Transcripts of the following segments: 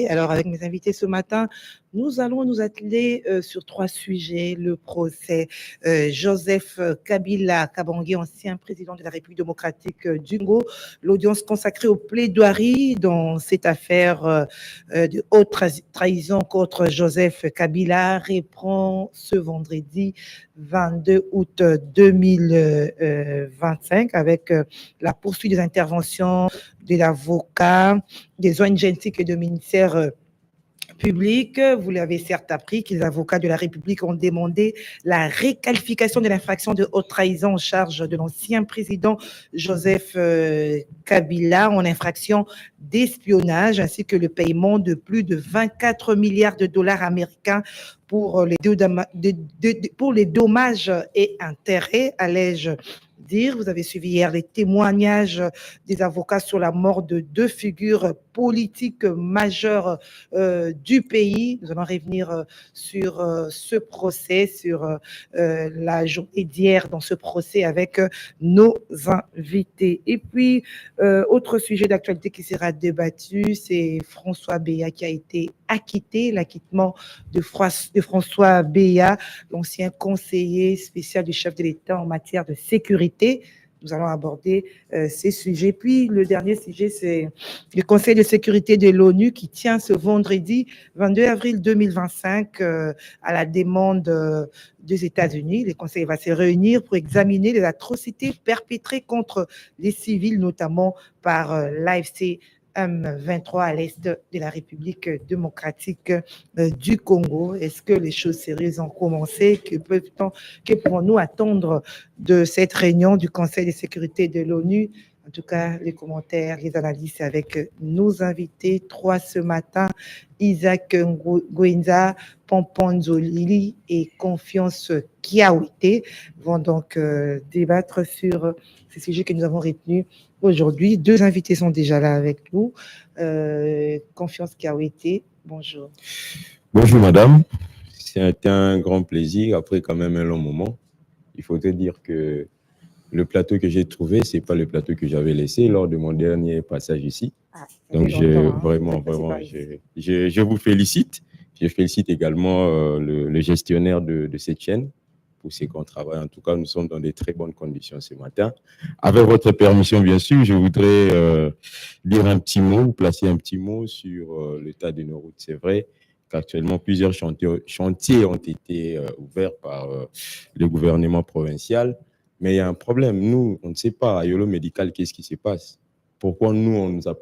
Alors, avec mes invités ce matin, nous allons nous atteler sur trois sujets. Le procès Joseph Kabila Kabange, ancien président de la République démocratique du Congo. L'audience consacrée aux plaidoiries dans cette affaire de haute trahison contre Joseph Kabila reprend ce vendredi 22 août 2025 avec la poursuite des interventions de l'avocat, des ONG ainsi que de ministères publics. Vous l'avez certes appris que les avocats de la République ont demandé la réqualification de l'infraction de haute trahison en charge de l'ancien président Joseph Kabila en infraction d'espionnage, ainsi que le paiement de plus de 24 milliards de dollars américains pour les dommages et intérêts, allais-je dire. Vous avez suivi hier les témoignages des avocats sur la mort de deux figures politiques majeures du pays. Nous allons revenir sur ce procès, sur la journée d'hier dans ce procès avec nos invités. Et puis, autre sujet d'actualité qui sera débattu, c'est François Béat qui a été acquitté, l'acquittement de François Béat, l'ancien conseiller spécial du chef de l'État en matière de sécurité. Nous allons aborder ces sujets. Puis le dernier sujet, c'est le Conseil de sécurité de l'ONU qui tient ce vendredi 22 avril 2025 à la demande des États-Unis. Le Conseil va se réunir pour examiner les atrocités perpétrées contre les civils, notamment par l'AFC M23 à l'est de la République démocratique du Congo. Est-ce que les choses sérieuses ont commencé? Que pouvons-nous attendre de cette réunion du Conseil de sécurité de l'ONU? En tout cas, les commentaires, les analyses avec nos invités. Trois ce matin, Isaac Ngwenza, Pompon Zolili et Confiance Kiawite vont donc débattre sur ces sujets que nous avons retenus aujourd'hui. Deux invités sont déjà là avec nous. Confiance Kiawite, bonjour. Bonjour madame, c'est un grand plaisir après quand même un long moment. Il faut te dire que le plateau que j'ai trouvé, ce n'est pas le plateau que j'avais laissé lors de mon dernier passage ici. Donc, vraiment, je vous félicite. Je félicite également le gestionnaire de cette chaîne pour ses grands travaux. En tout cas, nous sommes dans de très bonnes conditions ce matin. Avec votre permission, bien sûr, je voudrais lire un petit mot, placer un petit mot sur l'état de nos routes. C'est vrai qu'actuellement, plusieurs chantiers ont été ouverts par le gouvernement provincial. Mais il y a un problème. Nous, on ne sait pas à Yolo Médical qu'est-ce qui se passe. Pourquoi nous, on n'a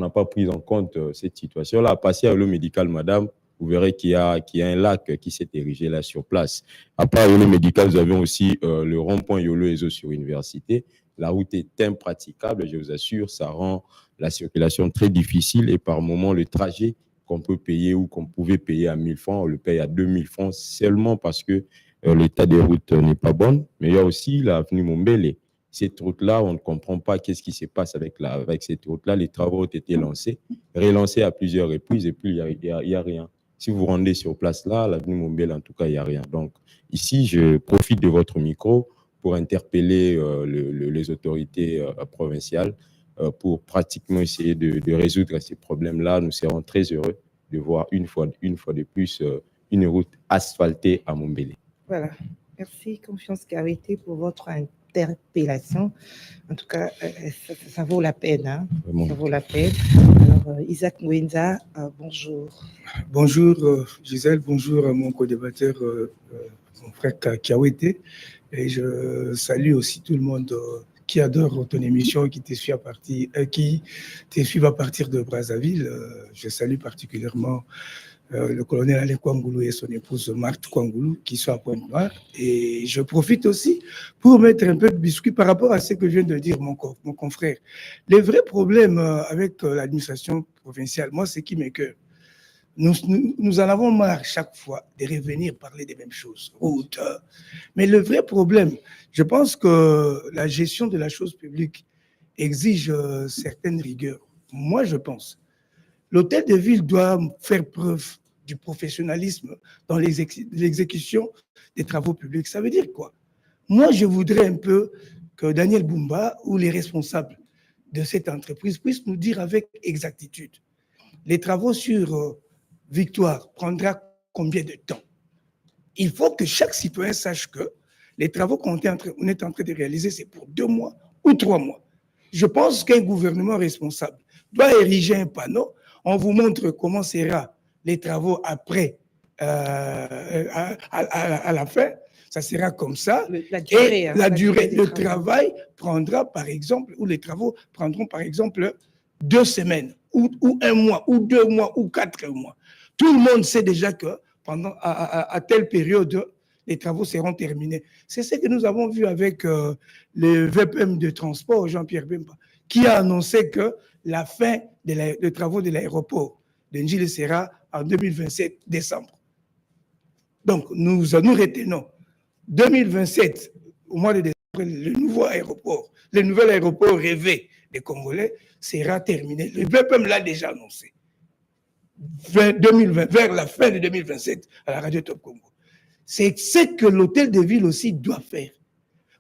pas pris en compte cette situation-là. Passez à Yolo Médical, madame, vous verrez qu'il y a un lac qui s'est érigé là sur place. Après Yolo Médical, nous avons aussi le rond-point Yolo Ezo sur Université. La route est impraticable, je vous assure, ça rend la circulation très difficile et par moment, le trajet qu'on peut payer ou qu'on pouvait payer à 1 000 francs, on le paye à 2 000 francs seulement parce que l'état des routes n'est pas bon, mais il y a aussi l'avenue Mombele. Cette route-là, on ne comprend pas qu'est-ce qui se passe avec cette route-là. Les travaux ont été lancés, relancés à plusieurs reprises et puis il n'y a rien. Si vous vous rendez sur place là, l'avenue Mombele, en tout cas, il n'y a rien. Donc ici, je profite de votre micro pour interpeller les autorités provinciales pour pratiquement essayer de résoudre ces problèmes-là. Nous serons très heureux de voir une fois de plus une route asphaltée à Mombele. Voilà. Merci, Confiance Kiawite, pour votre interpellation. En tout cas, ça vaut la peine. Hein? Ça vaut la peine. Alors, Isaac Ngwenza, bonjour. Bonjour, Gisèle. Bonjour, mon co-débatteur, mon frère Kiawite. Et je salue aussi tout le monde qui adore ton émission, qui te suit à partir de Brazzaville. Je salue particulièrement le colonel Ale Kwangoulou et son épouse Marthe Kwangoulou qui sont à Pointe-Noire. Et je profite aussi pour mettre un peu de biscuit par rapport à ce que vient de dire mon confrère. Les vrais problèmes avec l'administration provinciale, moi, c'est qui m'écoeure. Nous en avons marre chaque fois de revenir parler des mêmes choses. Mais le vrai problème, je pense que la gestion de la chose publique exige certaines rigueurs. Moi, je pense. L'hôtel de ville doit faire preuve du professionnalisme dans l'exécution des travaux publics. Ça veut dire quoi? Moi, je voudrais un peu que Daniel Bumba ou les responsables de cette entreprise puissent nous dire avec exactitude les travaux sur Victoire prendra combien de temps? Il faut que chaque citoyen sache que les travaux qu'on est en train de réaliser, c'est pour 2 mois ou 3 mois. Je pense qu'un gouvernement responsable doit ériger un panneau. On vous montre comment seront les travaux après, à la fin. Ça sera comme ça. La durée, et la durée, le travail prendra, par exemple, ou les travaux prendront, par exemple, 2 semaines, ou 1 mois, ou 2 mois, ou 4 mois. Tout le monde sait déjà que pendant à telle période, les travaux seront terminés. C'est ce que nous avons vu avec le VPM de transport, Jean-Pierre Bemba, qui a annoncé que la fin des travaux de l'aéroport de Njili sera en 2027, décembre. Donc, nous retenons 2027, au mois de décembre, le nouvel aéroport rêvé des Congolais sera terminé. Le VPM l'a déjà annoncé. 2020, vers la fin de 2027, à la radio Top Congo. C'est ce que l'hôtel de ville aussi doit faire.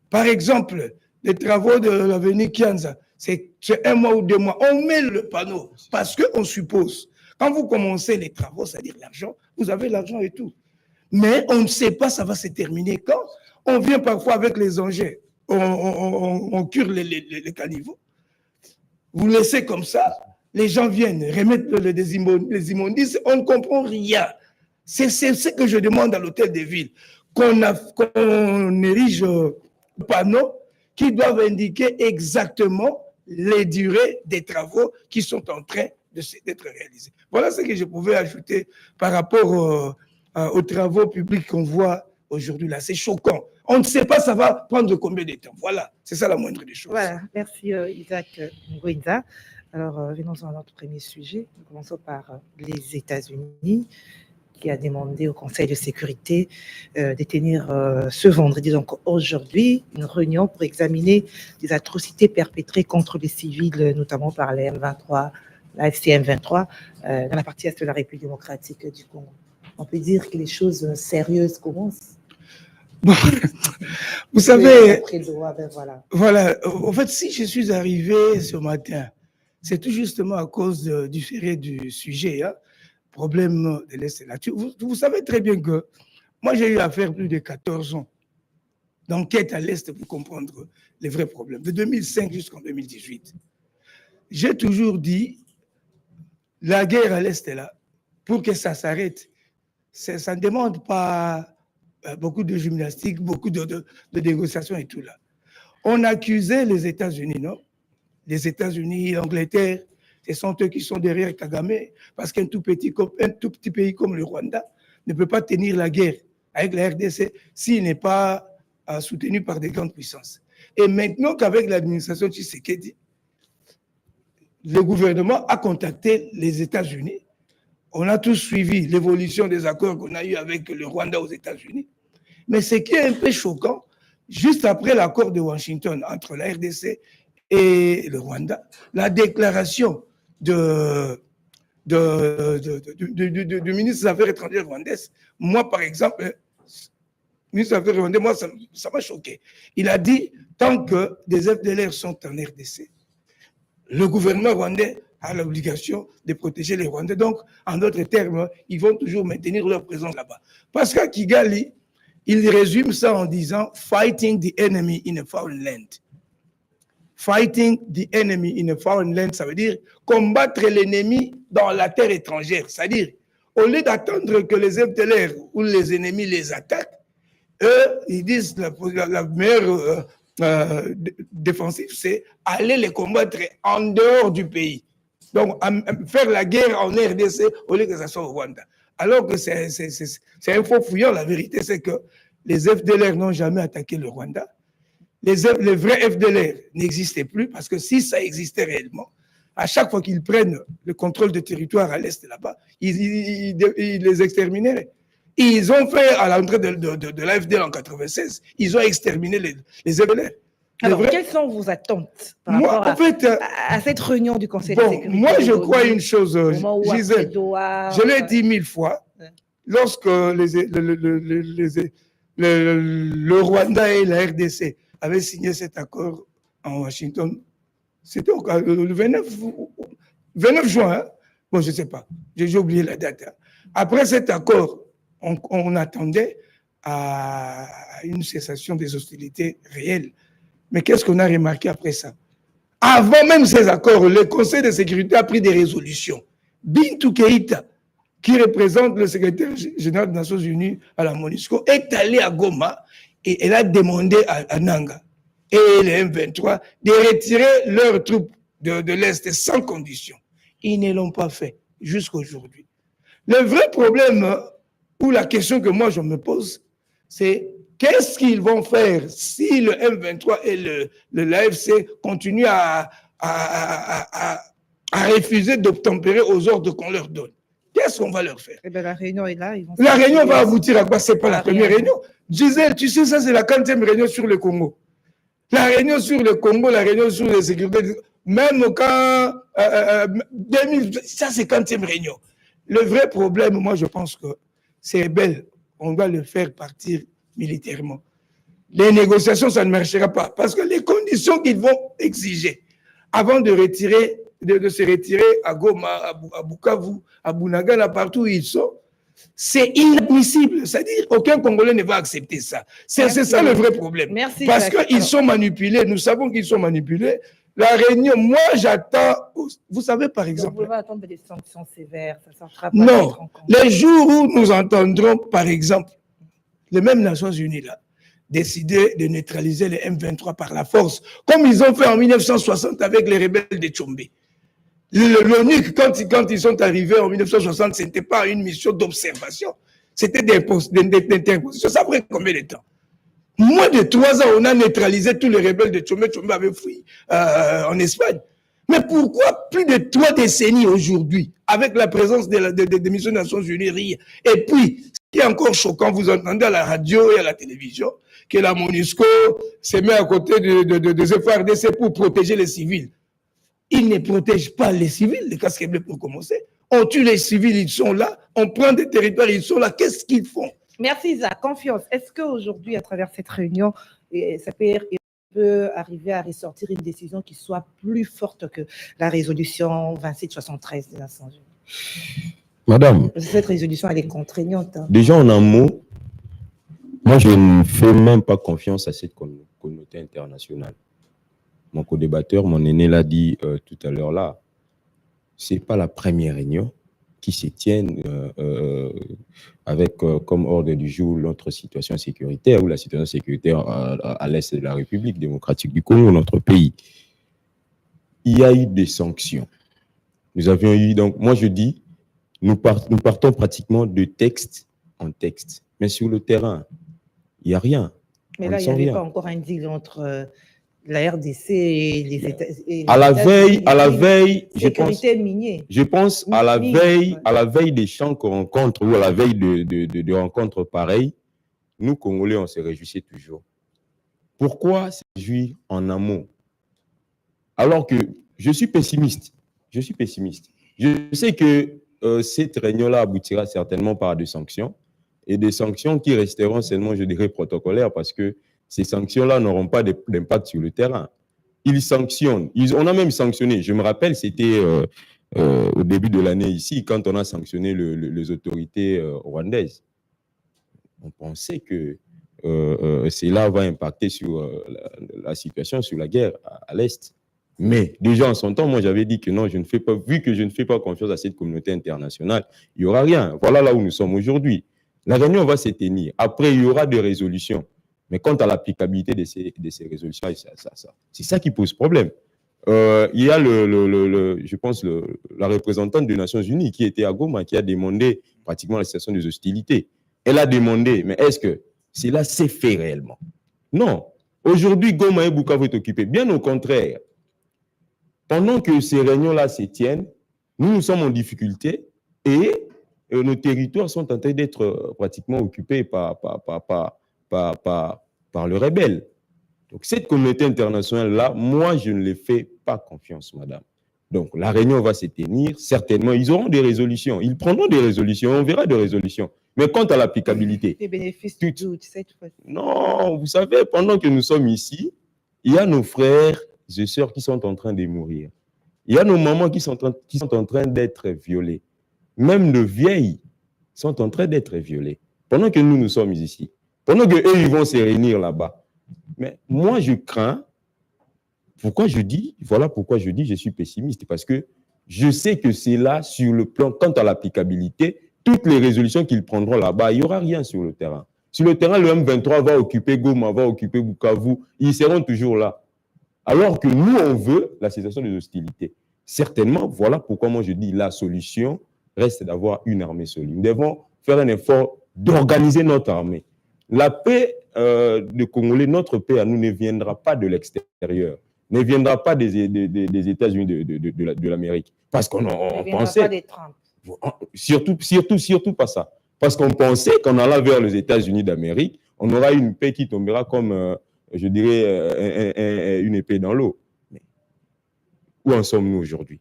Par exemple, les travaux de l'avenue Kianza, c'est 1 mois ou 2 mois. On met le panneau parce qu'on suppose. Quand vous commencez les travaux, c'est-à-dire l'argent, vous avez l'argent et tout. Mais on ne sait pas ça va se terminer quand. On vient parfois avec les engins, on cure les caniveaux. Vous laissez comme ça, les gens viennent remettre les immondices, on ne comprend rien. C'est ce que je demande à l'hôtel de ville, qu'on érige un panneau qui doivent indiquer exactement les durées des travaux qui sont en train d'être réalisés. Voilà ce que je pouvais ajouter par rapport aux travaux publics qu'on voit aujourd'hui là. C'est choquant. On ne sait pas ça va prendre combien de temps. Voilà, c'est ça la moindre des choses. Voilà, merci Isaac Ngouinza. Alors, venons à notre premier sujet. Nous commençons par les États-Unis, qui a demandé au Conseil de sécurité de tenir ce vendredi, donc aujourd'hui, une réunion pour examiner des atrocités perpétrées contre les civils, notamment par la M23, la FCM 23, dans la partie est de la République démocratique du Congo. On peut dire que les choses sérieuses commencent. Bon, vous savez, voilà. En fait, si je suis arrivé ce matin, c'est tout justement à cause du ferré du sujet, hein, problème de l'Est et de la Turquie. Vous savez très bien que moi, j'ai eu à faire plus de 14 ans d'enquête à l'Est pour comprendre les vrais problèmes, de 2005 jusqu'en 2018. J'ai toujours dit, la guerre à l'Est est là. Pour que ça s'arrête, ça ne demande pas beaucoup de gymnastique, beaucoup de négociations et tout là. On accusait les États-Unis, non? Les États-Unis, l'Angleterre, ce sont eux qui sont derrière Kagame, parce qu'un tout petit pays comme le Rwanda ne peut pas tenir la guerre avec la RDC s'il n'est pas soutenu par des grandes puissances. Et maintenant qu'avec l'administration Tshisekedi, le gouvernement a contacté les États-Unis. On a tous suivi l'évolution des accords qu'on a eu avec le Rwanda aux États-Unis. Mais ce qui est un peu choquant, juste après l'accord de Washington entre la RDC et le Rwanda, la déclaration du ministre des Affaires étrangères rwandais, moi par exemple, le ministre des Affaires rwandais, moi ça m'a choqué. Il a dit, tant que des FDLR sont en RDC, le gouvernement rwandais a l'obligation de protéger les Rwandais. Donc, en d'autres termes, ils vont toujours maintenir leur présence là-bas. Parce qu'à Kigali, il résume ça en disant « Fighting the enemy in a foreign land ». Fighting the enemy in a foreign land, ça veut dire combattre l'ennemi dans la terre étrangère. C'est-à-dire, au lieu d'attendre que les FDLR ou les ennemis les attaquent, eux, ils disent la meilleure défensive, c'est aller les combattre en dehors du pays. Donc, faire la guerre en RDC au lieu que ça soit au Rwanda. Alors que c'est un faux fouillant. La vérité, c'est que les FDLR n'ont jamais attaqué le Rwanda. Les vrais FDLR n'existaient plus parce que si ça existait réellement, à chaque fois qu'ils prennent le contrôle de territoire à l'Est là-bas, ils les extermineraient. Ils ont fait, à l'entrée de l'AFDL en 1996, ils ont exterminé les FDLR. Alors, quelles sont vos attentes par rapport à cette réunion du Conseil de sécurité? Moi, je crois une chose, Gisèle, je l'ai dit 1000 fois, lorsque le Rwanda et la RDC avaient signé cet accord en Washington, c'était le 29 juin, hein, Bon, je ne sais pas. J'ai oublié la date. Après cet accord, on attendait à une cessation des hostilités réelles. Mais qu'est-ce qu'on a remarqué après ça? Avant même ces accords, le Conseil de sécurité a pris des résolutions. Bintou Keïta, qui représente le secrétaire général des Nations Unies à la MONUSCO, est allée à Goma et elle a demandé à Nanga et les M23 de retirer leurs troupes de l'Est sans condition. Ils ne l'ont pas fait jusqu'à aujourd'hui. Le vrai problème, ou la question que moi je me pose, c'est qu'est-ce qu'ils vont faire si le M23 et l'AFC continuent à refuser d'obtempérer aux ordres qu'on leur donne? Qu'est-ce qu'on va leur faire? Eh bien, la réunion est là. La réunion va aboutir à quoi? Ce n'est pas la première réunion. Gisèle, tu sais, ça c'est la 40e réunion sur le Congo. La réunion sur le Congo, la réunion sur la sécurité, même quand 2000, ça c'est 40e réunion. Le vrai problème, moi je pense que c'est belle. On doit le faire partir militairement. Les négociations, ça ne marchera pas. Parce que les conditions qu'ils vont exiger avant de se retirer à Goma, à Bukavu, à Bunagana, partout où ils sont, c'est inadmissible. C'est-à-dire aucun Congolais ne va accepter ça. C'est ça le vrai problème. Merci, parce qu'ils sont manipulés. Nous savons qu'ils sont manipulés. La réunion, moi j'attends, vous savez par exemple... Vous pouvez attendre des sanctions sévères, ça ne sera pas... Non, les jours où nous entendrons par exemple les mêmes Nations Unies là, décider de neutraliser les M23 par la force, comme ils ont fait en 1960 avec les rebelles de Tchombe. L'ONU, quand ils sont arrivés en 1960, ce n'était pas une mission d'observation, c'était d'interposition. Ça prend combien de temps? Moins de 3 ans, on a neutralisé tous les rebelles de Tchombe. Tchombe avait fui en Espagne. Mais pourquoi plus de 3 décennies aujourd'hui, avec la présence des missions des Nations Unies? Et puis, ce qui est encore choquant, vous entendez à la radio et à la télévision, que la MONUSCO se met à côté des FARDC pour protéger les civils. Ils ne protègent pas les civils, les casques bleus pour commencer. On tue les civils, ils sont là. On prend des territoires, ils sont là. Qu'est-ce qu'ils font? Merci Isa, confiance. Est-ce qu'aujourd'hui, à travers cette réunion, ça peut arriver à ressortir une décision qui soit plus forte que la résolution 2773 des Nations Unies? Madame. Cette résolution, elle est contraignante. Hein. Déjà, en un mot, moi, je ne fais même pas confiance à cette communauté internationale. Mon co-débatteur, mon aîné l'a dit tout à l'heure là, ce n'est pas la première réunion qui se tienne avec comme ordre du jour notre situation sécuritaire ou la situation sécuritaire à l'est de la République démocratique du Congo, notre pays. Il y a eu des sanctions. Nous avions eu, donc moi je dis, nous partons pratiquement de texte en texte. Mais sur le terrain, il n'y a rien. Mais là, il n'y avait pas encore un deal entre la RDC et les États. À la veille, je pense à la veille des champs qu'on rencontre ou à la veille de rencontres pareilles, nous, Congolais, on se réjouissait toujours. Pourquoi se réjouir en amont? Alors que je suis pessimiste. Je sais que cette réunion-là aboutira certainement par des sanctions et des sanctions qui resteront seulement, je dirais, protocolaires parce que ces sanctions-là n'auront pas d'impact sur le terrain. Ils sanctionnent. On a même sanctionné. Je me rappelle, c'était au début de l'année ici, quand on a sanctionné les autorités rwandaises. On pensait que cela va impacter sur la situation, sur la guerre à l'Est. Mais déjà en son temps, moi j'avais dit que non, je ne fais pas, vu que je ne fais pas confiance à cette communauté internationale, il n'y aura rien. Voilà là où nous sommes aujourd'hui. La réunion va se tenir. Après, il y aura des résolutions. Mais quant à l'applicabilité de ces résolutions, c'est ça qui pose problème. Il y a, je pense, la représentante des Nations Unies qui était à Goma, qui a demandé pratiquement la cessation des hostilités. Elle a demandé, mais est-ce que cela s'est fait réellement? Non. Aujourd'hui, Goma et Bukavu est occupé. Bien au contraire. Pendant que ces réunions-là se tiennent, nous sommes en difficulté et nos territoires sont en train d'être pratiquement occupés par le rebelle. Donc, cette communauté internationale-là, moi, je ne les fais pas confiance, madame. Donc, la réunion va se tenir, certainement, ils auront des résolutions, ils prendront des résolutions, on verra des résolutions. Mais quant à l'applicabilité... Les bénéfices du doute, cette fois-ci. Non, vous savez, pendant que nous sommes ici, il y a nos frères et sœurs qui sont en train de mourir. Il y a nos mamans qui sont en train d'être violées. Même nos vieilles sont en train d'être violées. Pendant que nous sommes ici. Pendant qu'eux, ils vont se réunir là-bas. Mais moi, je crains. Voilà pourquoi je dis je suis pessimiste. Parce que je sais que c'est là, sur le plan, quant à l'applicabilité, toutes les résolutions qu'ils prendront là-bas, il n'y aura rien sur le terrain. Sur le terrain, le M23 va occuper Goma, va occuper Bukavu. Ils seront toujours là. Alors que nous, on veut la cessation des hostilités. Certainement, voilà pourquoi moi je dis la solution reste d'avoir une armée solide. Nous devons faire un effort d'organiser notre armée. La paix de Congolais, notre paix à nous ne viendra pas de l'extérieur, ne viendra pas des États-Unis de l'Amérique. Parce qu'on pensait... Pas des Trump. Surtout pas ça. Parce qu'on pensait qu'en allant vers les États-Unis d'Amérique, on aura une paix qui tombera comme, je dirais, une épée dans l'eau. Où en sommes-nous aujourd'hui?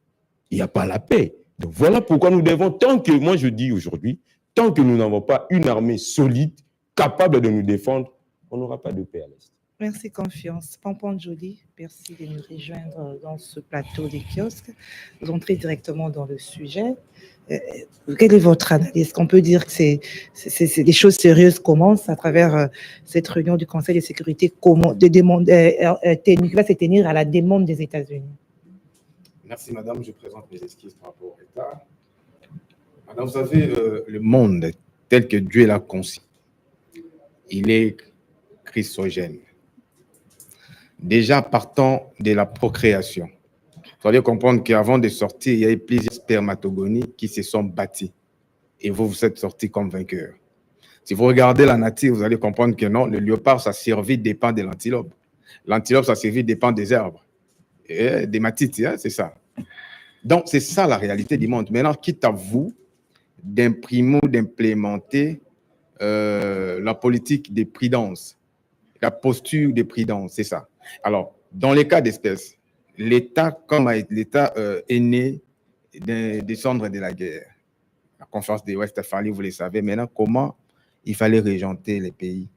Il n'y a pas la paix. Donc voilà pourquoi nous devons, moi je dis aujourd'hui, tant que nous n'avons pas une armée solide, capable de nous défendre, on n'aura pas de paix à l'Est. Merci, Confiance. Pampon Joly, merci de nous rejoindre dans ce plateau des kiosques. Vous entrez directement dans le sujet. Quelle est votre analyse? Est-ce qu'on peut dire que des choses sérieuses commencent à travers cette réunion du Conseil de sécurité qui va se tenir à la demande des États-Unis? Merci, madame. Je présente mes excuses par rapport au retard. Madame, vous savez, le monde tel que Dieu l'a conçu, il est chrysogène. Déjà, partant de la procréation, vous allez comprendre qu'avant de sortir, il y a eu plusieurs spermatogonies qui se sont bâties. Et vous êtes sortis comme vainqueurs. Si vous regardez la nature, vous allez comprendre que non, le léopard, sa survie dépend de l'antilope. L'antilope, sa survie dépend des arbres. Et des matites, hein, c'est ça. Donc, c'est ça la réalité du monde. Maintenant, quitte à vous d'imprimer ou d'implémenter la politique de prudence, la posture de prudence, c'est ça. Alors, dans les cas d'espèce, l'État, comme l'État est né des cendres de la guerre, la conférence de Westphalie, vous le savez maintenant, comment il fallait régenter les pays.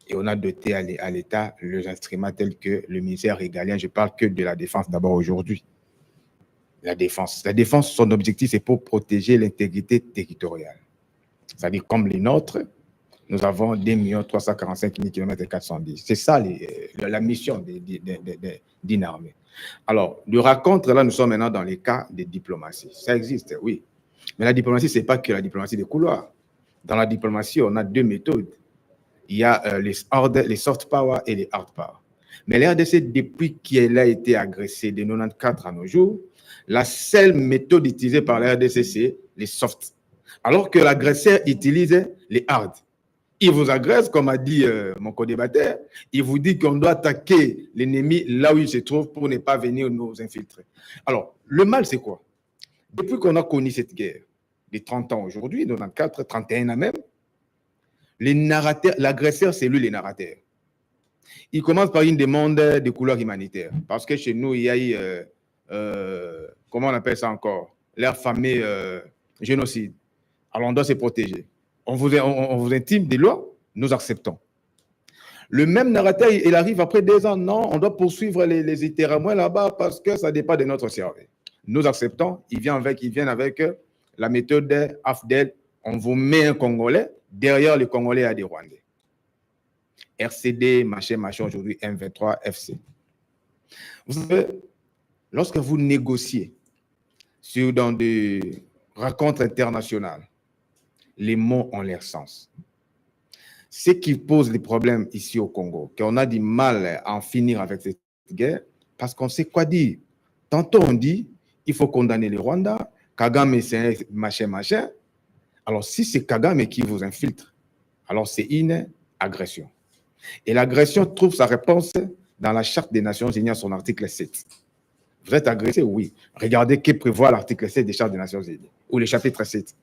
Et on a doté à l'État les instruments tels que le ministère régalien. Je ne parle que de la défense d'abord aujourd'hui. La défense, son objectif, c'est pour protéger l'intégrité territoriale. C'est-à-dire, comme les nôtres, nous avons 2 345 000 km 410. C'est ça la mission d'une armée. Alors, le raconte, là, nous sommes maintenant dans les cas de diplomatie. Ça existe, oui. Mais la diplomatie, ce n'est pas que la diplomatie des couloirs. Dans la diplomatie, on a 2 méthodes. Il y a les soft power et les hard power. Mais la RDC, depuis qu'elle a été agressée de 94 à nos jours, la seule méthode utilisée par la RDC, c'est les soft. Alors que l'agresseur utilise les hard. Il vous agresse, comme a dit mon co-débatteur, il vous dit qu'on doit attaquer l'ennemi là où il se trouve pour ne pas venir nous infiltrer. Alors, le mal, c'est quoi? Depuis qu'on a connu cette guerre, de 30 ans aujourd'hui, 94, 31 ans même, les narrateurs, l'agresseur, c'est lui les narrateurs. Il commence par une demande de couleur humanitaire. Parce que chez nous, il y a eu, comment on appelle ça encore? Leur fameux génocide. Alors, on doit se protéger. On vous intime des lois, nous acceptons. Le même narrateur, il arrive après 2 ans, non, on doit poursuivre les Itéramois là-bas parce que ça dépend de notre cerveau. Nous acceptons, ils viennent avec la méthode AFDEL, on vous met un Congolais, derrière les Congolais, il y a des Rwandais. RCD, machin, aujourd'hui, M23, FC. Vous savez, lorsque vous négociez dans des rencontres internationales, les mots ont leur sens. Ce qui pose les problèmes ici au Congo, qu'on a du mal à en finir avec cette guerre, parce qu'on sait quoi dire. Tantôt on dit, il faut condamner le Rwanda, Kagame c'est machin. Alors si c'est Kagame qui vous infiltre, alors c'est une agression. Et l'agression trouve sa réponse dans la Charte des Nations Unies, son article 7. Vous êtes agressé? Oui. Regardez que prévoit l'article 7 des Chartes des Nations Unies, ou le chapitre 7.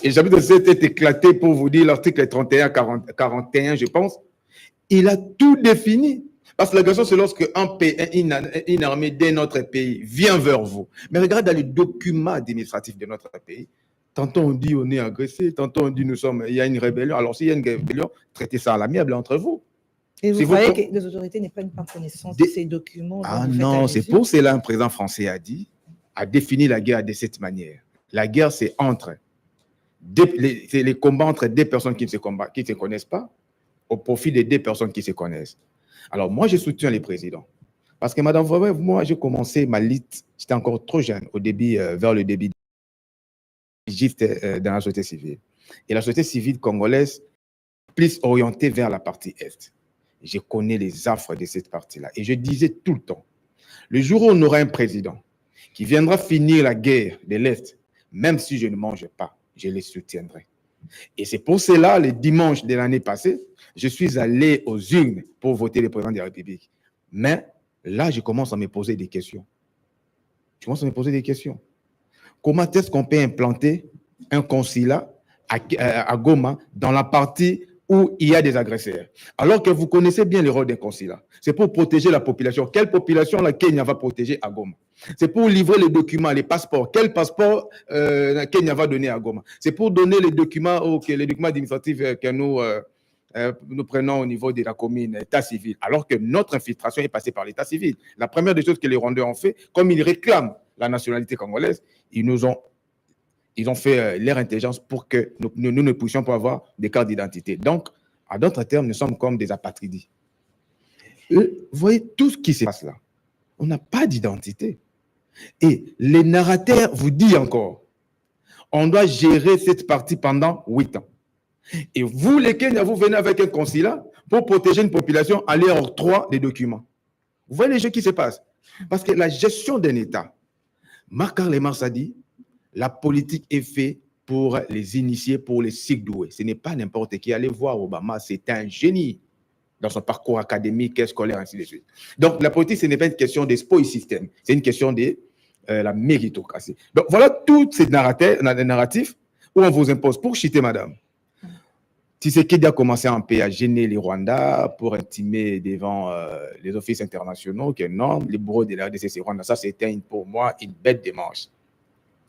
Et le chapitre 7 est éclaté pour vous dire l'article 31, 41, je pense. Il a tout défini. Parce que l'agression, c'est lorsque une armée d'un autre pays vient vers vous. Mais regardez dans les documents administratifs de notre pays. Tantôt on dit on est agressé, tantôt on dit il y a une rébellion. Alors s'il y a une rébellion, traitez ça à l'amiable entre vous. Et vous croyez que les autorités ne prennent pas connaissance de ces documents? Ah non, c'est pour cela un président français a dit a défini la guerre de cette manière. La guerre, c'est les combats entre deux personnes qui ne se connaissent pas au profit de deux personnes qui se connaissent. Alors, moi, je soutiens les présidents. Parce que, madame, moi, j'ai commencé ma lutte, j'étais encore trop jeune, vers le début dans la société civile. Et la société civile congolaise, plus orientée vers la partie Est. Je connais les affres de cette partie-là. Et je disais tout le temps, le jour où on aura un président qui viendra finir la guerre de l'Est, même si je ne mange pas, je les soutiendrai. Et c'est pour cela, le dimanche de l'année passée, je suis allé aux urnes pour voter le président de la République. Mais là, je commence à me poser des questions. Comment est-ce qu'on peut implanter un consulat à Goma dans la partie où il y a des agresseurs? Alors que vous connaissez bien le rôle d'un consulat. C'est pour protéger la population. Quelle population la Kenya va protéger à Goma? C'est pour livrer les documents, les passeports. Quel passeport la Kenya va donner à Goma? C'est pour donner les documents administratifs que nous prenons au niveau de la commune, état civil. Alors que notre infiltration est passée par l'état civil. La première des choses que les Rwandais ont fait, comme ils réclament la nationalité congolaise, ils ont fait leur intelligence pour que nous ne puissions pas avoir des cartes d'identité. Donc, à d'autres termes, nous sommes comme des apatridis. Vous voyez tout ce qui se passe là. On n'a pas d'identité. Et les narrateurs vous disent encore, on doit gérer cette partie pendant 8 ans. Et vous, les Kenyans, vous venez avec un consulat pour protéger une population, aller octroyer des documents. Vous voyez les jeux qui se passent. Parce que la gestion d'un État, Marc-Karl Marx a dit, la politique est faite pour les initiés, pour les sigdoués. Ce n'est pas n'importe qui. Allez voir Obama, c'est un génie dans son parcours académique, scolaire, ainsi de suite. Donc, la politique, ce n'est pas une question des spoil system, c'est une question de la méritocratie. Donc, voilà tous ces narratifs où on vous impose, pour chiter madame, Tshisekedi a commencé en paix à gêner les Rwandais pour intimer devant les offices internationaux que non, les bureaux de la RDC, c'est Rwanda. Ça, c'était pour moi une bête de manche.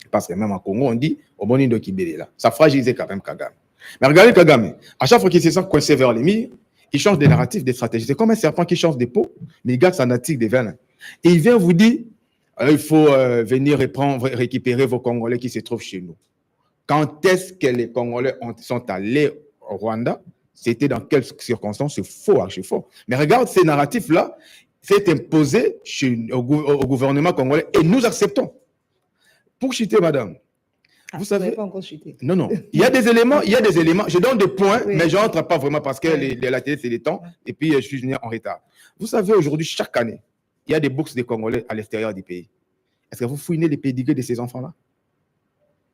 Parce que même en Congo, on dit, au bon indo Kibele là, ça fragilisait quand même Kagame. Mais regardez Kagame, à chaque fois qu'il se sent coincé vers les murs, il change de narratif, de stratégie. C'est comme un serpent qui change de peau, mais il garde sa nature de venin. Et il vient vous dire, il faut venir récupérer vos Congolais qui se trouvent chez nous. Quand est-ce que les Congolais sont allés au Rwanda? C'était dans quelles circonstances? C'est faux, archi faux. Mais regarde, ces narratifs-là, c'est imposé au gouvernement congolais et nous acceptons. Pour chuter, madame, vous savez, pas encore chuter. Non. Il y a des éléments, je donne des points, oui, mais je n'entre pas vraiment parce que la télé, c'est les temps, et puis je suis venu en retard. Vous savez, aujourd'hui, chaque année, il y a des bourses des Congolais à l'extérieur du pays. Est-ce que vous fouinez les pédigrés de ces enfants-là?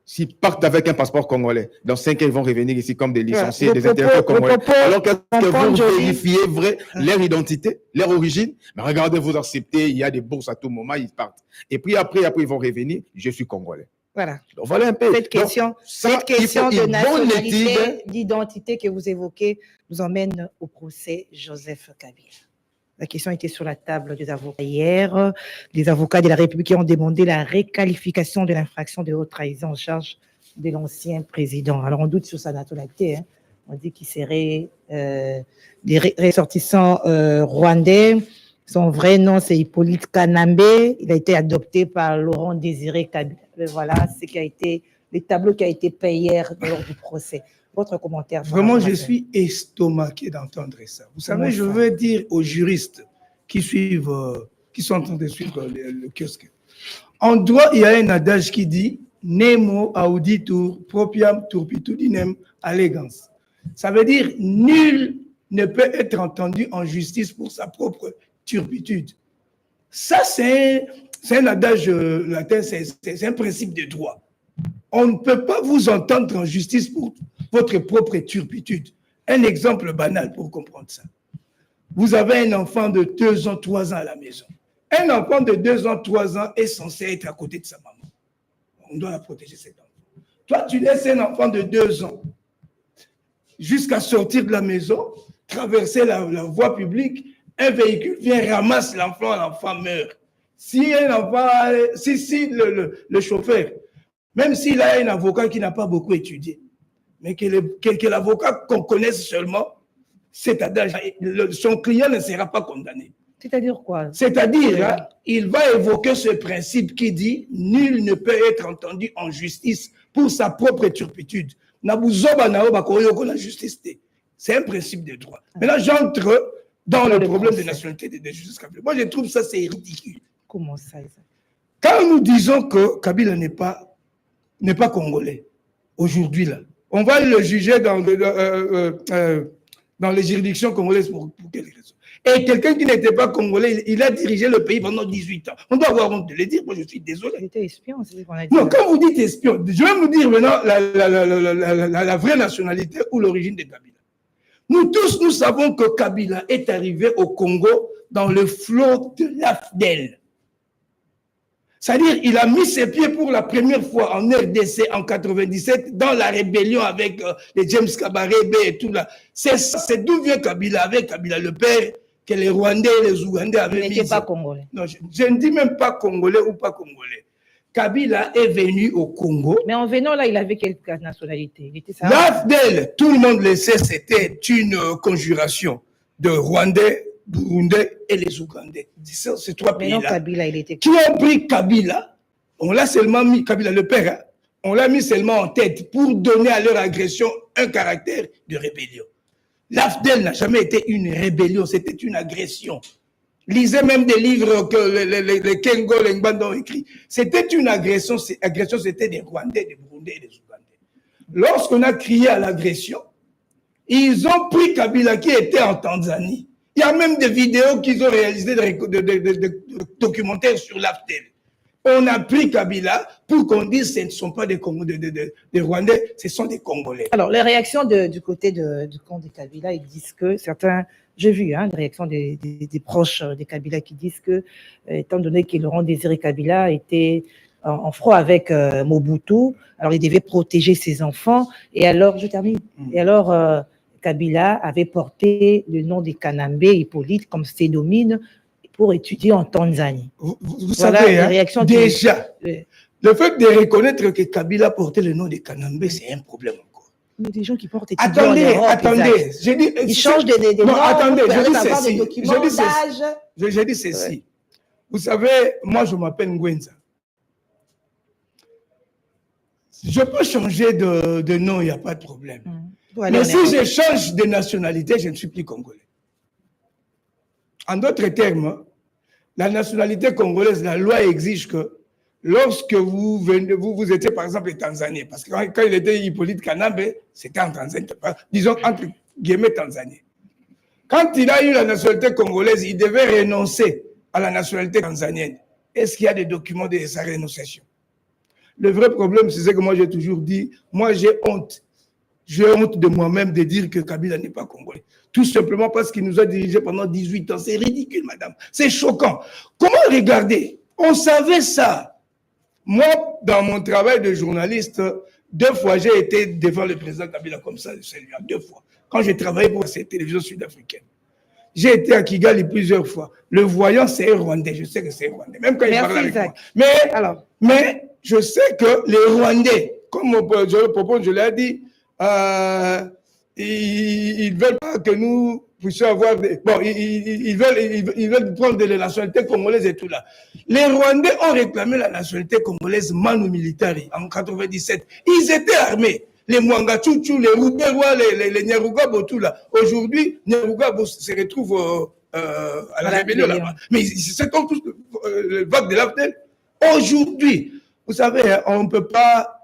S'ils partent avec un passeport congolais, dans 5 ans, ils vont revenir ici comme des licenciés, des intellectuels congolais. Alors que vous vérifiez leur identité, leur origine, mais regardez, vous acceptez, il y a des bourses à tout moment, ils partent. Et puis après ils vont revenir, je suis congolais. Voilà. Donc, voilà un peu. Cette question de nationalité, d'identité que vous évoquez nous emmène au procès Joseph Kabila. La question était sur la table des avocats hier. Les avocats de la République ont demandé la réqualification de l'infraction de haute trahison en charge de l'ancien président. Alors, on doute sur sa nationalité. Hein. On dit qu'il serait des ressortissants rwandais. Son vrai nom, c'est Hippolyte Kanambe. Il a été adopté par Laurent Désiré Kabila. Voilà ce qui a été, les tableaux qui a été payé hier lors du procès. Votre commentaire? Vraiment, je suis estomaqué d'entendre ça. Vous savez, je veux dire aux juristes qui sont en train de suivre le kiosque. En droit, il y a un adage qui dit Nemo auditur propriam turpitudinem allegans. Ça veut dire nul ne peut être entendu en justice pour sa propre turpitude. Ça, c'est un adage latin, c'est un principe de droit. On ne peut pas vous entendre en justice pour votre propre turpitude. Un exemple banal pour comprendre ça. Vous avez un enfant de 2 ans, 3 ans à la maison. Un enfant de 2 ans, 3 ans est censé être à côté de sa maman. On doit la protéger, cet enfant. Toi, tu laisses un enfant de 2 ans jusqu'à sortir de la maison, traverser la voie publique, un véhicule vient, ramasse l'enfant meurt. Si le chauffeur, même s'il a un avocat qui n'a pas beaucoup étudié, mais que l'avocat qu'on connaisse seulement, c'est-à-dire son client ne sera pas condamné. C'est-à-dire quoi? C'est-à-dire, hein, il va évoquer ce principe qui dit « Nul ne peut être entendu en justice pour sa propre turpitude. » C'est un principe de droit. Maintenant, j'entre dans le problème de nationalité de justice. Moi, je trouve ça, c'est ridicule. Comment ça? Quand nous disons que Kabila n'est pas congolais, aujourd'hui, là, on va le juger dans les juridictions congolaises pour quelle raison? Et quelqu'un qui n'était pas congolais, il a dirigé le pays pendant 18 ans. On doit avoir honte de le dire, moi je suis désolé. Il était espion, c'est ce qu'on a dit. Non, quand vous dites espion, je vais vous dire maintenant la vraie nationalité ou l'origine de Kabila. Nous tous, nous savons que Kabila est arrivé au Congo dans le flot de l'AFDEL. C'est-à-dire, il a mis ses pieds pour la première fois en RDC en 97 dans la rébellion avec les James Kabarebe et tout là. C'est d'où vient Kabila, avec Kabila le père, que les Rwandais et les Ougandais avaient mis. Il n'était pas congolais. Non, je ne dis même pas congolais ou pas congolais. Kabila est venu au Congo. Mais en venant là, il avait quelle nationalité? L'AFDEL, tout le monde le sait, c'était une conjuration de Rwandais, Burundais et les Ougandais. Ces trois pays-là qui ont pris Kabila, on l'a seulement mis, Kabila le père, hein, on l'a mis seulement en tête pour donner à leur agression un caractère de rébellion. L'AFDEL n'a jamais été une rébellion, c'était une agression. Lisez même des livres que les Kengo, les Ngbanda ont écrits. C'était une agression, c'était des Rwandais, des Burundais et des Ougandais. Lorsqu'on a crié à l'agression, ils ont pris Kabila qui était en Tanzanie. Il y a même des vidéos qu'ils ont réalisées, de documentaires sur l'AFDEL. On a pris Kabila pour qu'on dise que ce ne sont pas des Rwandais, ce sont des Congolais. Alors, les réactions du côté du camp de Kabila, ils disent que certains, j'ai vu les réactions des proches des Kabila qui disent que, étant donné que Laurent Désiré Kabila était en froid avec Mobutu, alors il devait protéger ses enfants. Et alors, je termine. Et alors, Kabila avait porté le nom des Kanambe Hippolyte comme sténomine pour étudier en Tanzanie. Vous savez, hein, déjà, le fait de reconnaître que Kabila portait le nom des Kanambe, c'est un problème encore. Mais des gens qui portent attendez, ils changent des noms. Attendez, je dis ceci. Ouais. Vous savez, moi je m'appelle Ngwenza. Je peux changer de nom, il n'y a pas de problème. Mais si je change de nationalité, je ne suis plus congolais. En d'autres termes, la nationalité congolaise, la loi exige que lorsque vous étiez par exemple tanzanien, parce que quand il était Hippolyte Kanambe, c'était en Tanzanie, disons entre guillemets tanzanien. Quand il a eu la nationalité congolaise, il devait renoncer à la nationalité tanzanienne. Est-ce qu'il y a des documents de sa renonciation? Le vrai problème, c'est ce que moi j'ai toujours dit, moi j'ai honte. J'ai honte de moi-même de dire que Kabila n'est pas congolais. Tout simplement parce qu'il nous a dirigés pendant 18 ans. C'est ridicule, madame. C'est choquant. Comment regarder? On savait ça. Moi, dans mon travail de journaliste, 2 fois, j'ai été devant le président Kabila comme ça, celui-là, 2 fois. Quand j'ai travaillé pour cette télévision sud-africaine. J'ai été à Kigali plusieurs fois. Le voyant, c'est un Rwandais. Je sais que c'est un Rwandais. Même quand il parle avec moi. Mais je sais que les Rwandais, comme je l'ai dit, ils ne veulent pas que nous puissions avoir ils veulent prendre de la nationalité congolaise et tout là. Les Rwandais ont réclamé la nationalité congolaise Manu Militari en 97. Ils étaient armés. Les Mwangachuchu, les Ruberwa, les Nyarugabo, tout là. Aujourd'hui, Nyarugabo se retrouve à la rébellion là-bas. Mais c'est comme tous le vote de l'AFDEL. Aujourd'hui, vous savez, on ne peut pas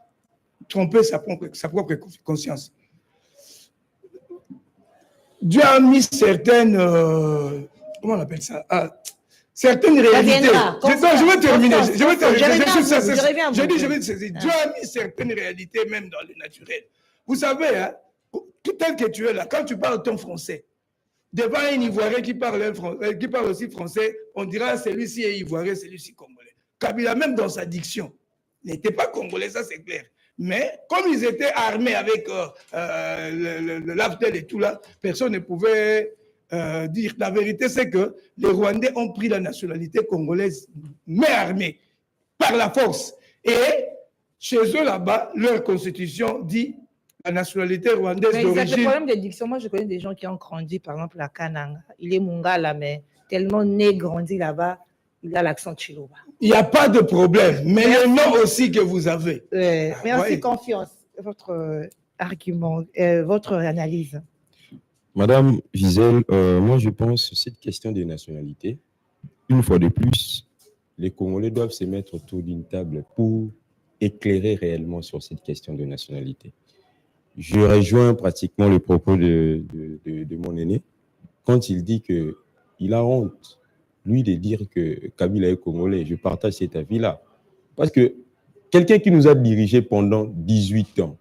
tromper sa propre conscience. Dieu a mis certaines, comment on appelle ça, certaines réalités. Je vais terminer. Dieu a mis certaines réalités même dans le naturel. Vous savez, hein, tel que tu es là, quand tu parles ton français, devant un Ivoirien qui parle aussi français, on dira celui-ci est Ivoirien, celui-ci congolais. Kabila, même dans sa diction, n'était pas congolais, ça c'est clair. Mais comme ils étaient armés avec l'AFDEL et tout là, personne ne pouvait dire. La vérité, c'est que les Rwandais ont pris la nationalité congolaise, mais armée, par la force. Et chez eux là-bas, leur constitution dit la nationalité rwandaise d'origine. C'est le problème de diction. Moi, je connais des gens qui ont grandi, par exemple, à Kananga. Il est Mungala, mais tellement né, grandi là-bas, il a l'accent Chiluba. Il n'y a pas de problème. Mais le nom aussi que vous avez. Merci, ouais. Confiance. Votre argument, votre analyse. Madame Gisèle, moi je pense que cette question des nationalités, une fois de plus, les Congolais doivent se mettre autour d'une table pour éclairer réellement sur cette question de nationalité. Je rejoins pratiquement le propos de mon aîné quand il dit qu'il a honte, lui, de dire que Kabila est Congolais. Je partage cet avis-là. Parce que quelqu'un qui nous a dirigés pendant 18 ans,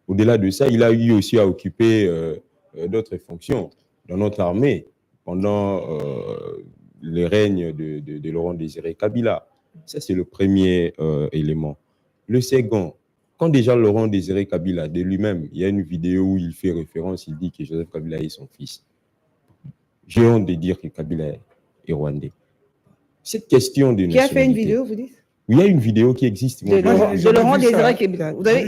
au-delà de ça, il a eu aussi à occuper d'autres fonctions dans notre armée pendant le règne de Laurent Désiré Kabila. Ça, c'est le premier élément. Le second, quand déjà Laurent Désiré Kabila, de lui-même, il y a une vidéo où il fait référence, il dit que Joseph Kabila est son fils. J'ai honte de dire que Kabila est rwandais. Cette question de nationalité... Qui a fait une vidéo, vous dites? Oui, il y a une vidéo qui existe. De Laurent Désiré Kabila. Vous avez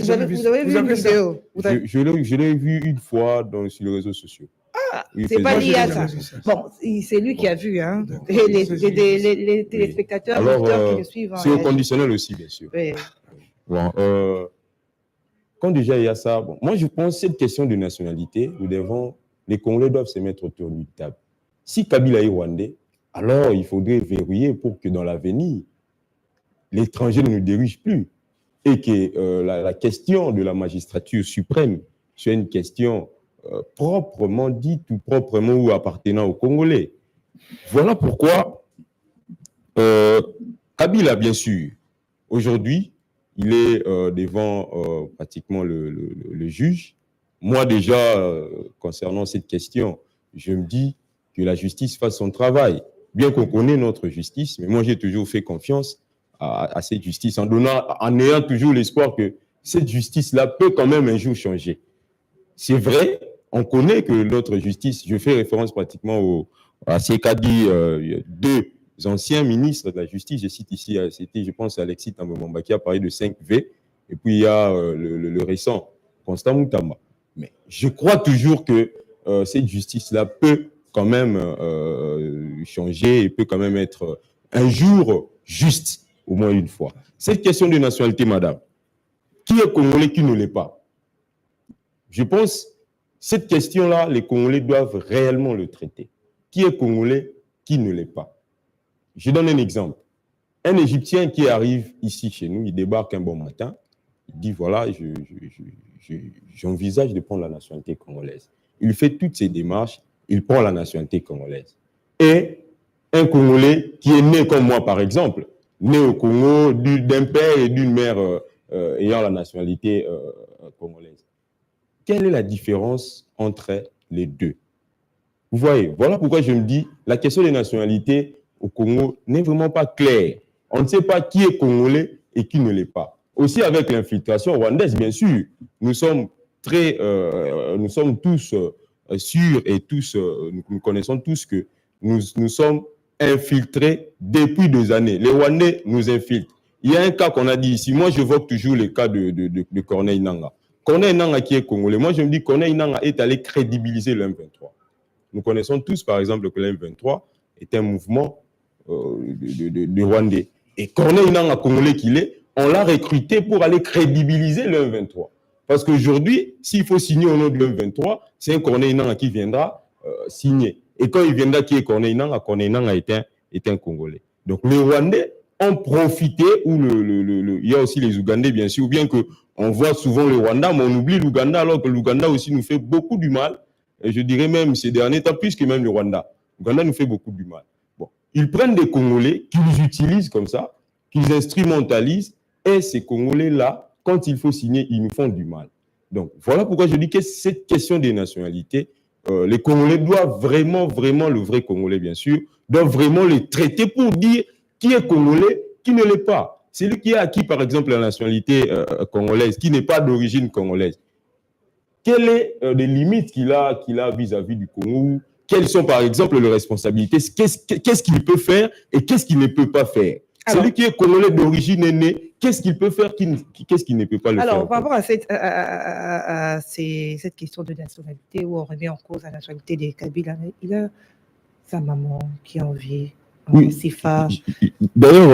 vu une vidéo? Je l'ai vu une fois sur les réseaux sociaux. Ah, c'est pas lié à ça. Bon, c'est lui qui a vu, hein. Et les téléspectateurs, alors, qui le suivent. C'est au conditionnel aussi, bien sûr. Oui. Bon, quand déjà il y a ça, bon, moi je pense que cette question de nationalité, les Congolais doivent se mettre autour d'une table. Si Kabila est rwandais, alors il faudrait verrouiller pour que dans l'avenir, l'étranger ne nous dirige plus et que la question de la magistrature suprême soit une question proprement dite ou proprement ou appartenant aux Congolais. Voilà pourquoi Kabila, bien sûr, aujourd'hui, il est devant pratiquement le juge. Moi, déjà, concernant cette question, je me dis que la justice fasse son travail. Bien qu'on connaisse notre justice, mais moi, j'ai toujours fait confiance à cette justice en ayant toujours l'espoir que cette justice-là peut quand même un jour changer. C'est vrai, on connaît que notre justice, je fais référence pratiquement à ce qu'a dit deux anciens ministres de la justice. Je cite ici, c'était, je pense, Alexis Tambomamba qui a parlé de 5V, et puis il y a le récent, Constant Moutamba. Mais je crois toujours que cette justice-là peut quand même changer et peut quand même être un jour juste, au moins une fois. Cette question de nationalité, madame, qui est Congolais, qui ne l'est pas? Je pense cette question-là, les Congolais doivent réellement le traiter. Qui est Congolais, qui ne l'est pas? Je donne un exemple. Un Égyptien qui arrive ici chez nous, il débarque un bon matin, il dit voilà, j'envisage de prendre la nationalité congolaise. Il fait toutes ses démarches, il prend la nationalité congolaise. Et un Congolais qui est né comme moi, par exemple, né au Congo d'un père et d'une mère ayant la nationalité congolaise. Quelle est la différence entre les deux? Vous voyez, voilà pourquoi je me dis, la question des nationalités au Congo n'est vraiment pas claire. On ne sait pas qui est Congolais et qui ne l'est pas. Aussi avec l'infiltration rwandaise, bien sûr, nous sommes tous sûrs et tous, nous connaissons tous que nous sommes infiltrés depuis des années. Les Rwandais nous infiltrent. Il y a un cas qu'on a dit ici. Moi, j'évoque toujours le cas de Corneille Nangaa. Corneille Nangaa qui est Congolais. Moi, je me dis que Corneille Nangaa est allé crédibiliser le M23. Nous connaissons tous, par exemple, que le M23 est un mouvement de Rwandais. Et Corneille Nangaa, Congolais qu'il est, on l'a recruté pour aller crédibiliser le M23. Parce qu'aujourd'hui, s'il faut signer au nom de M23, c'est un Corneille Nangaa qui viendra signer. Et quand il viendra, qui est Corneille Nangaa est un Congolais. Donc, les Rwandais ont profité, il y a aussi les Ougandais, bien sûr, bien qu'on voit souvent le Rwanda, mais on oublie l'Ouganda, alors que l'Ouganda aussi nous fait beaucoup du mal. Et je dirais même ces derniers temps, plus que même le Rwanda. L'Ouganda nous fait beaucoup du mal. Bon. Ils prennent des Congolais, qu'ils utilisent comme ça, qu'ils instrumentalisent, et ces Congolais-là, quand il faut signer, ils nous font du mal. Donc, voilà pourquoi je dis que cette question des nationalités, les Congolais doivent vraiment, le vrai Congolais, bien sûr, doivent vraiment les traiter pour dire qui est Congolais, qui ne l'est pas. Celui qui a acquis, par exemple, la nationalité congolaise, qui n'est pas d'origine congolaise. Quelles sont les limites qu'il a vis-à-vis du Congo? Quelles sont, par exemple, les responsabilités? Qu'est-ce qu'il peut faire et qu'est-ce qu'il ne peut pas faire? Alors, celui qui est Congolais d'origine aînée, qu'est-ce qu'il peut faire, qu'est-ce qu'il ne peut pas le faire? Alors, par rapport à cette question de nationalité, où on remet en cause la nationalité des Kabila, sa maman qui est en vie, Oui. Sifa. D'ailleurs,